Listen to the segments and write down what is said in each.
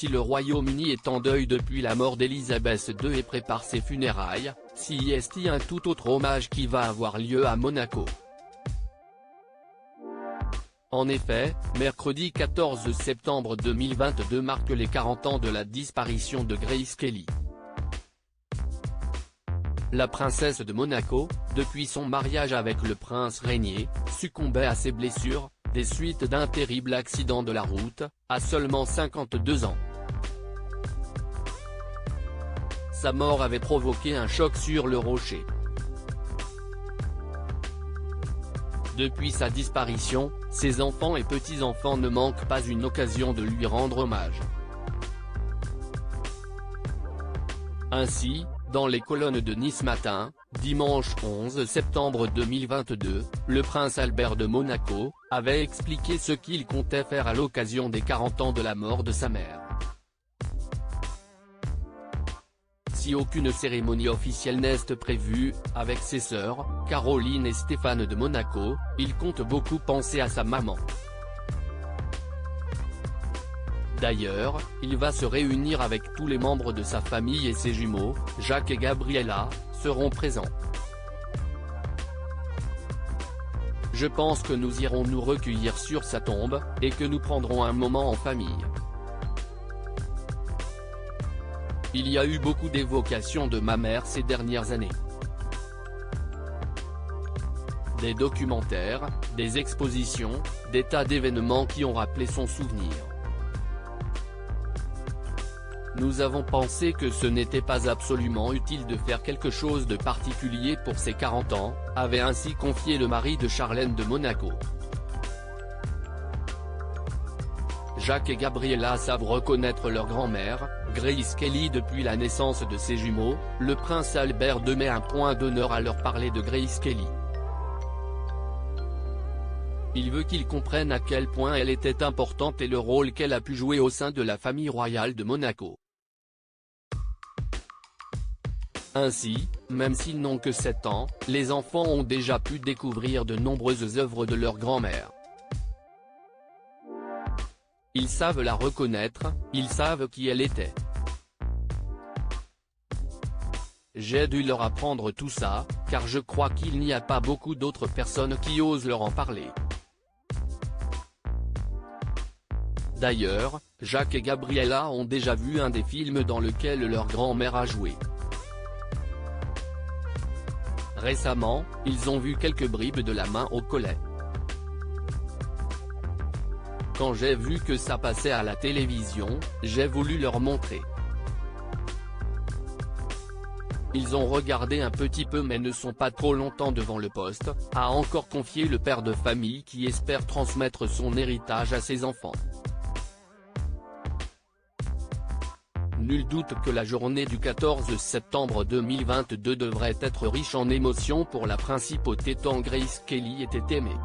Si le Royaume-Uni est en deuil depuis la mort d'Elisabeth II et prépare ses funérailles, c'y un tout autre hommage qui va avoir lieu à Monaco. En effet, mercredi 14 septembre 2022 marque les 40 ans de la disparition de Grace Kelly. La princesse de Monaco, depuis son mariage avec le prince régnier, succombait à ses blessures, des suites d'un terrible accident de la route, à seulement 52 ans. Sa mort avait provoqué un choc sur le rocher. Depuis sa disparition, ses enfants et petits-enfants ne manquent pas une occasion de lui rendre hommage. Ainsi, dans les colonnes de Nice Matin, dimanche 11 septembre 2022, le prince Albert de Monaco avait expliqué ce qu'il comptait faire à l'occasion des 40 ans de la mort de sa mère. Si aucune cérémonie officielle n'est prévue, avec ses sœurs, Caroline et Stéphane de Monaco, il compte beaucoup penser à sa maman. D'ailleurs, il va se réunir avec tous les membres de sa famille et ses jumeaux, Jacques et Gabriella, seront présents. Je pense que nous irons nous recueillir sur sa tombe, et que nous prendrons un moment en famille. Il y a eu beaucoup d'évocations de ma mère ces dernières années. Des documentaires, des expositions, des tas d'événements qui ont rappelé son souvenir. Nous avons pensé que ce n'était pas absolument utile de faire quelque chose de particulier pour ses 40 ans, avait ainsi confié le mari de Charlène de Monaco. Jacques et Gabriella savent reconnaître leur grand-mère, Grace Kelly. Depuis la naissance de ses jumeaux, le prince Albert II met un point d'honneur à leur parler de Grace Kelly. Il veut qu'ils comprennent à quel point elle était importante et le rôle qu'elle a pu jouer au sein de la famille royale de Monaco. Ainsi, même s'ils n'ont que 7 ans, les enfants ont déjà pu découvrir de nombreuses œuvres de leur grand-mère. Ils savent la reconnaître, ils savent qui elle était. J'ai dû leur apprendre tout ça, car je crois qu'il n'y a pas beaucoup d'autres personnes qui osent leur en parler. D'ailleurs, Jacques et Gabriella ont déjà vu un des films dans lequel leur grand-mère a joué. Récemment, ils ont vu quelques bribes de La main au collet. Quand j'ai vu que ça passait à la télévision, j'ai voulu leur montrer. Ils ont regardé un petit peu mais ne sont pas trop longtemps devant le poste, a encore confié le père de famille qui espère transmettre son héritage à ses enfants. Nul doute que la journée du 14 septembre 2022 devrait être riche en émotions pour la principauté tant Grace Kelly était aimée.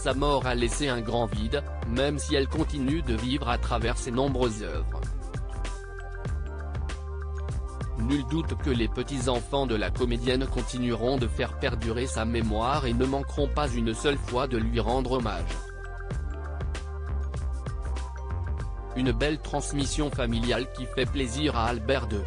Sa mort a laissé un grand vide, même si elle continue de vivre à travers ses nombreuses œuvres. Nul doute que les petits-enfants de la comédienne continueront de faire perdurer sa mémoire et ne manqueront pas une seule fois de lui rendre hommage. Une belle transmission familiale qui fait plaisir à Albert II.